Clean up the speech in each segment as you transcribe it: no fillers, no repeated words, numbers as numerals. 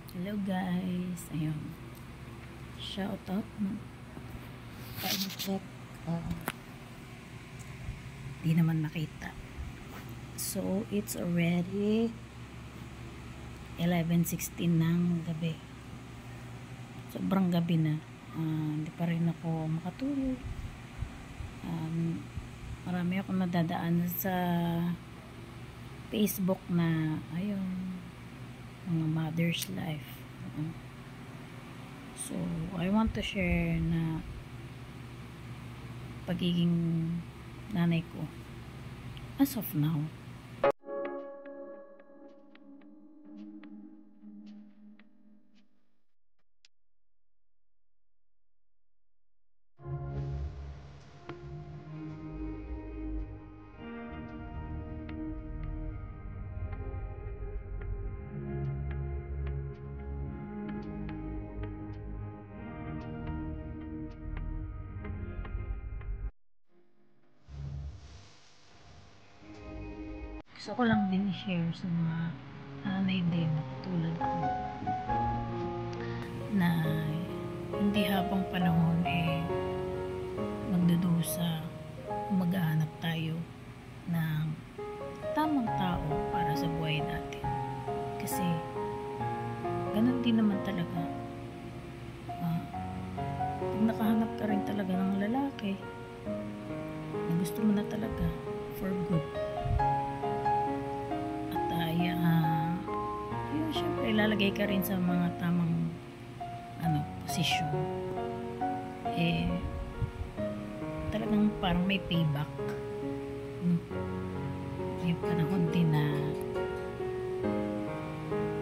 Hello guys, ayun, shout out mo check, di naman nakita. So it's already 11:16 ng gabi, sobrang gabi na. Hindi pa rin ako makatulog. Marami akong nadadaan sa Facebook na ayun, mga mother's life. So I want to share na pagiging nanay ko as of now. Gusto ko lang din i-share sa mga nanay din tulad ko na hindi habang panahon magdudusa, maghahanap tayo ng tamang tao para sa buhay natin. Kasi ganun din naman talaga. Pag nakahanap ka rin talaga ng lalaki na gusto mo na talaga for good, yun, syempre ilalagay ka rin sa mga tamang posisyon, talagang parang may payback. May panahon din na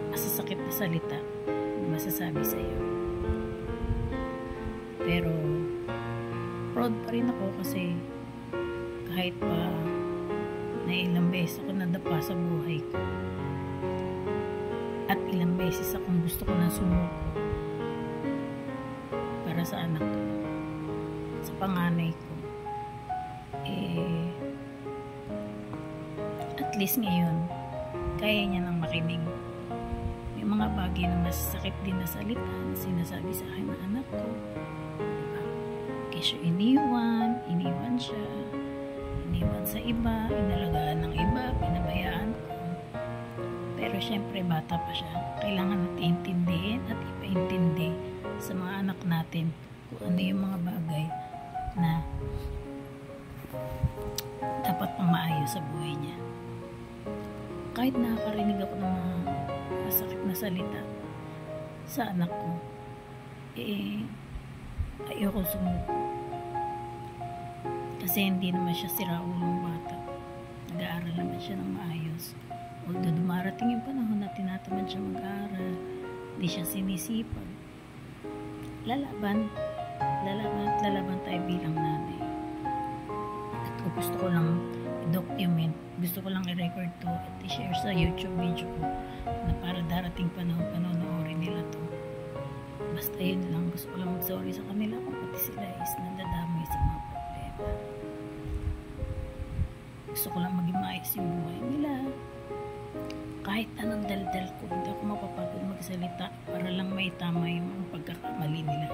masasakit na salita na masasabi sa iyo, pero proud pa rin ako kasi kahit pa na ilang beses ako nadapa sa buhay ko at ilang beses akong gusto ko na sumuko para sa anak ko, sa panganay ko, at least ngayon kaya niya nang makinig. May mga bagay na masasakit din na salita na sinasabi sa akin ng anak ko, diba? Kaya siya iniwan siya, iniwan sa iba, inalagaan ng iba, pinabayaan ko. Pero syempre bata pa siya, kailangan natin intindihin at ipaintindi sa mga anak natin kung ano yung mga bagay na dapat pang maayos sa buhay niya. Kahit nakakarinig ako ng mga masakit na salita sa anak ko, ayoko sumuko. Kasi hindi naman siya siraulong bata, nag-aaral naman siya ng maayos. Although dumarating yung panahon na tinatamad siya mag-aaral, hindi siya sinisipag, lalaban tayo bilang nanay. At kung gusto ko lang i-document, gusto ko lang i-record to at i-share sa YouTube video ko na para darating panahon panoorin nila to. Basta yun lang, gusto ko lang mag-sorry sa kanila kung pati sila is nadadamay sa mga problema. Gusto ko lang maging maayos yung buhay nila. Kahit anong daldal ko, hindi ako mapapagod magsalita para lang maitama yung mga pagkakamali nila.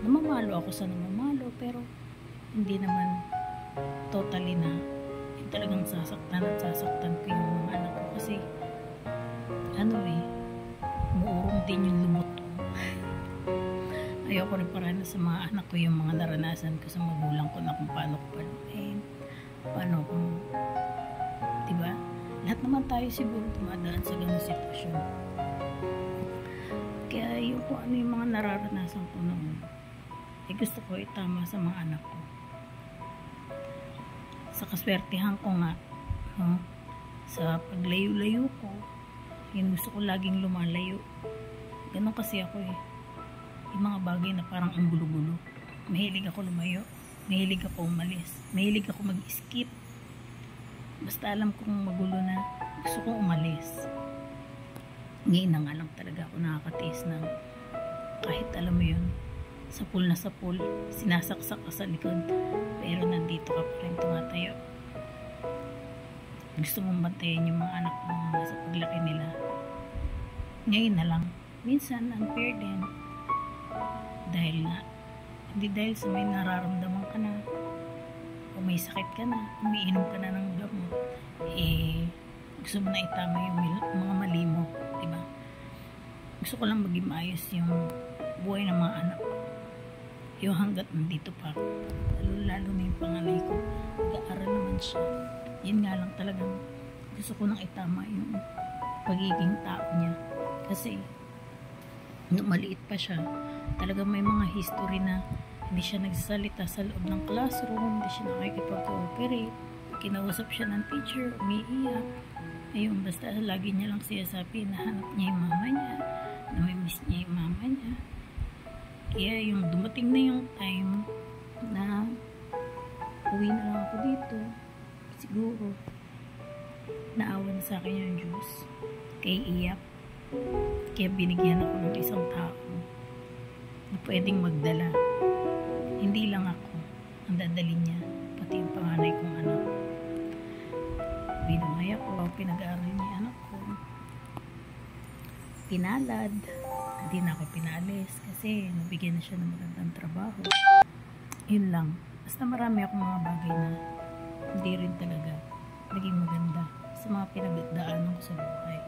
Namamalo ako sa namamalo, pero hindi naman totally na yung talagang sasaktan ko yung mga anak ko kasi umuurong din yung lumot ko. Ayoko rin parana sa mga anak ko yung mga naranasan ko sa magulang ko na kung paano ko paluin, paano kung diba? Lahat naman tayo siguro dumadaan sa ganung sitwasyon. Kaya yung kung ano yung mga nararanasan ko noon, gusto ko itama sa mga anak ko. Sa kaswertihan ko nga, sa paglayo-layo ko, yung gusto ko laging lumalayo. Ganun kasi ako yung mga bagay na parang ang gulo-gulo. Mahilig ako lumayo, mahilig ako umalis, mahilig ako mag-skip. Basta alam kong magulo na, gusto kong umalis. Ngayon na nga lang talaga ako nakakatiis ng kahit alam mo yun, sapul na sapul, sinasaksak ka sa likod, pero nandito ka pa rin tumatayo. Gusto mong bantayan yung mga anak mo sa paglaki nila. Ngayon na lang. Minsan, unfair din. Dahil nga, hindi dahil sa may nararamdaman ka na, o may sakit ka na, umiinom ka na ng gamot, gusto mo na itama yung mga mali mo, diba? Gusto ko lang maging maayos yung buhay ng mga anak ko. Yung hanggat nandito pa ako, lalo na yung panganay ko, nag-aaral naman siya. Yun nga lang talagang gusto ko nang itama yung pagiging tao niya. Kasi, nung maliit pa siya, talagang may mga history na hindi siya nagsasalita sa loob ng classroom, hindi siya nakikipag-cooperate, kinausap siya ng teacher, umiiyak. Ayun, basta lagi niya lang siya sabi, nahanap niya yung mama niya, namimiss niya yung mama niya. Kaya yung dumating na yung time na uwi na lang ako dito, siguro naawa na sa akin yung Diyos kay iyak. Kaya binigyan ako ng isang tao na pwedeng magdala. Hindi lang ako ang dadalhin niya, pati yung panganay kong anak. Binumay ako, pinag-aaral niya anak ko. Pinalad. Hindi na ako pinalis kasi nabigyan na siya ng magandang trabaho. Yun lang. Basta marami akong mga bagay na hindi rin talaga naging maganda sa mga pinagdaanan ko sa buhay.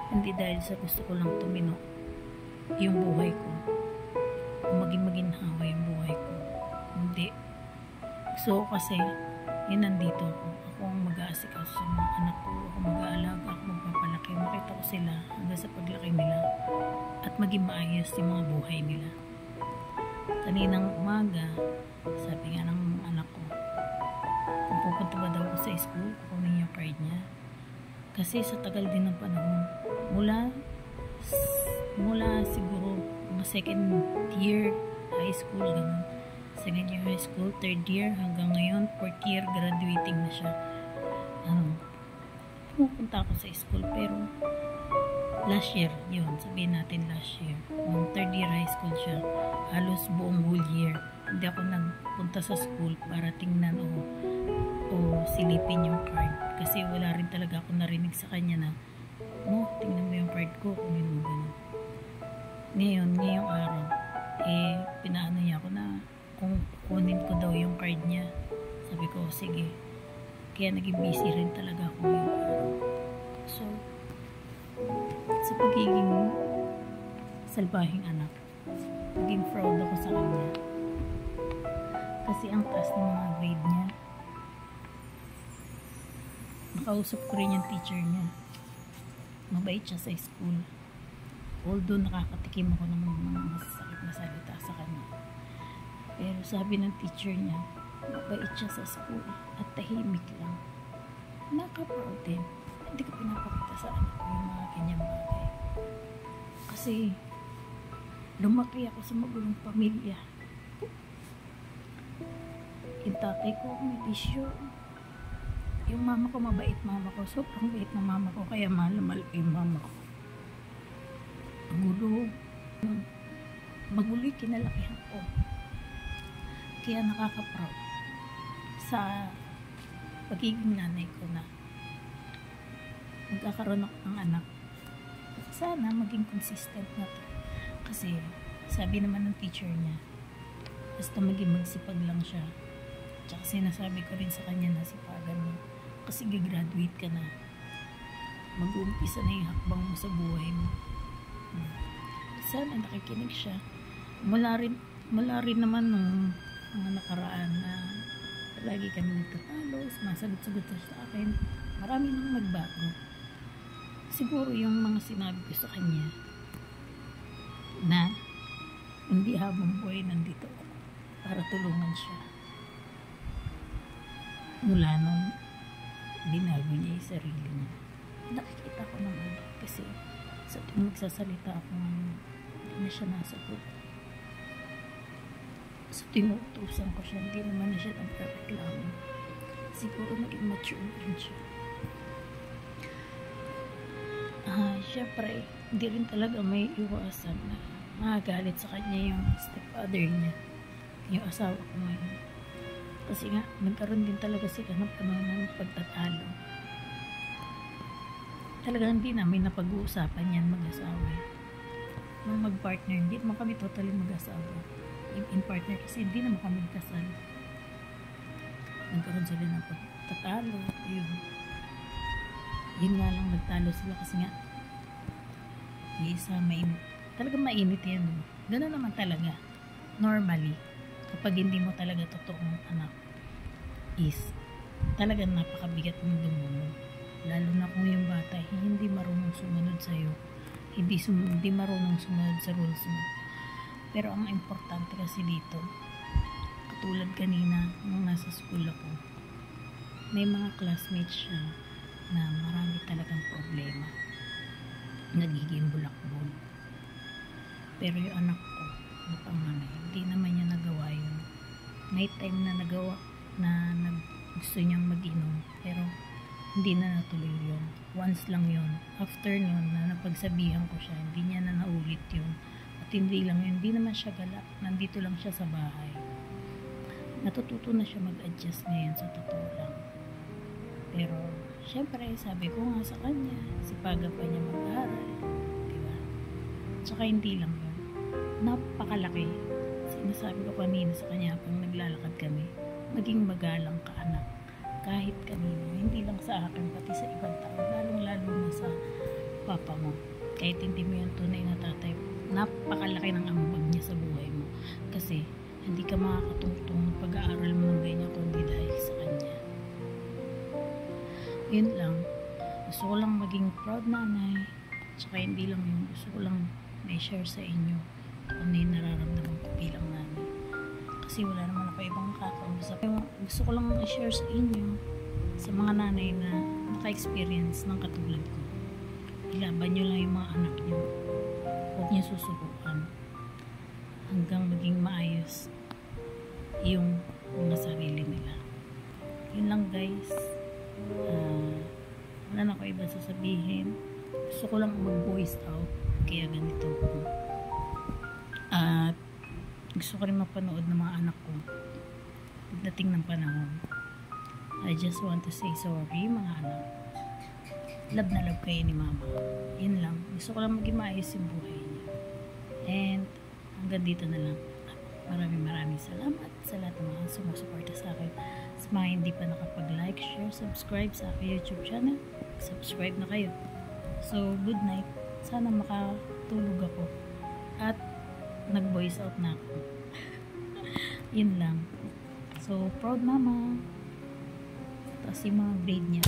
Hindi dahil sa gusto ko lang tumino yung buhay ko o maging maginhawa yung buhay ko. Hindi. So kasi yun, nandito ako. Ako ang mag-aasikaso sa mga anak ko. Ako mag-aalaga, ako magpapalaki. Makita ko sila hanggang sa paglaki nila at maging maayos yung mga buhay nila. Kaninang umaga, sabi nga ng anak ko, kung pupunta ba daw ako sa school, kukunin yung card niya. Kasi sa tagal din ng panahon, mula siguro mga second year high school, ganun. Second year high school, third year, hanggang ngayon, fourth year, graduating na siya. Pumupunta ako sa school, pero last year, yun, sabihin natin last year, nung third year high school siya, halos buong whole year, hindi ako nagpunta sa school para tingnan o silipin yung card. Kasi wala rin talaga ako narinig sa kanya na, tingnan mo yung card ko, kunin mo ganun. Ngayong araw, pinaano niya ako na, kung kunin ko daw yung card niya. Sabi ko, sige. Kaya naging busy rin talaga ako ngayong araw. So, sa pagiging salbahing anak, naging proud ako sa kanya. Kasi ang taas ng mga grade niya. Nakausap ko rin yung teacher niya. Mabait siya sa school. Although nakakatikim ako ng mga masasakit na salita sa kanya. Pero sabi ng teacher niya, mabait siya sa school at tahimik lang. Naka-proud din. Hindi ko pinapakita sa anak ko yung mga kanyang bagay. Kasi lumaki ako sa magulong pamilya. Yung tatay ko may bisyo. Yung mama ko mabait mama ko. Sobrang bait ng mama ko. Kaya mahal yung mama ko. Magulo yung kinalakihan ko. Kaya nakaka-proud sa pagiging nanay ko na magkakaroon ako ng anak. Sana maging consistent na to. Kasi sabi naman ng teacher niya, basta maging magsipag lang siya. Tsaka sinasabi ko rin sa kanya na sipagan mo. Kasi gagraduate ka na. Mag-uumpisa na yung hakbang mo sa buhay mo. Sana nakikinig siya. Mula rin naman nung mga nakaraan na lagi kami nagtatalo, sumasagot-sagot sa akin. Marami nang nagbago. Siguro yung mga sinabi ko sa kanya na hindi habang buhay nandito ako para tulungan siya. Mula nung binago niya yung sarili niya, nakikita ko naman kasi sa tuwing magsasalita ako hindi na siya nasagot. Sa tinutusan ko siya, hindi naman na siya nagreklamo. Siguro naging mature rin siya. Siyempre, hindi rin talaga may iwasan na magagalit sa kanya yung stepfather niya, yung asawa ko ngayon. Kasi nga, nagkaroon din talaga sila ng panahon ng pagtatalo. talagang hindi namin napag-uusapan yan mag-asawa. Nung mag-partner, hindi naman kami totally mag-asawa. In partner kasi hindi naman kami kasal. Nagkaroon sila ng pagtatalo. Yun nga lang, nagtalo sila kasi nga isa mainit. Talagang mainit yan. Gano'n naman talaga. Normally, kapag hindi mo talaga totoong anak, is talagang napakabigat ng dumo mo. Lalo na kung yung bata hindi marunong sumunod sa'yo, hindi marunong sumunod sa rules mo. Pero ang importante kasi dito, katulad kanina nung nasa school ako, may mga classmates siya na marami talagang problema, nagiging bulakbol. Pero yung anak ko na panganay, hindi naman niya nagawa yun. May time na nagawa na gusto niyang mag-inom, pero hindi na natuloy yun. Once lang yun. After nun, na napagsabihan ko siya, hindi niya na naulit yun. At hindi lang yun, hindi naman siya gala. Nandito lang siya sa bahay. Natututo na siya mag-adjust ngayon, sa totoo lang. Pero, syempre, sabi ko nga sa kanya, sipagan pa niya mag-aaral. Diba? Tsaka hindi lang yun. Napakalaki. Sinasabi ko kanina sa kanya, pag naglalakad kami, maging magalang ka, anak. Kahit kanino, hindi lang sa akin, pati sa ibang tao, lalong-lalo na sa papa mo. Kahit hindi mo yung tunay na tatay, napakalaki ng ambag niya sa buhay mo. Kasi, hindi ka makakatungtong pag-aaral mo ng ganyan kundi dahil sa kanya. Yun lang. Gusto ko lang maging proud nanay. Tsaka hindi lang yun. Gusto ko lang may share sa inyo kung ano yung nararamdaman ko bilang nanay. Kasi wala naman ako ibang kakausap. Gusto ko lang i-share sa inyo, sa mga nanay na naka-experience ng katulad ko. Ilaban nyo lang yung mga anak nyo. Huwag nyo susubukan hanggang maging maayos yung mga sarili nila. Yun lang guys. Wala na ako iba sasabihin. Gusto ko lang mag-voice out, kaya ganito ko. At gusto ko rin mapanood ng mga anak ko pagdating ng panahon. I just want to say sorry mga anak. Love na love kayo ni mama. Yun lang. Gusto ko lang maging maayos yung buhay niya. And hanggang dito na lang. Maraming salamat sa lahat ng mga sumusuporta sa akin. Sa mga hindi pa nakapag-like, share, subscribe sa aking YouTube channel, subscribe na kayo. So, good night. Sana makatulog ako. At nag-voice out na ako. Yun lang. So, proud mama. Tapos yung mga grade niya.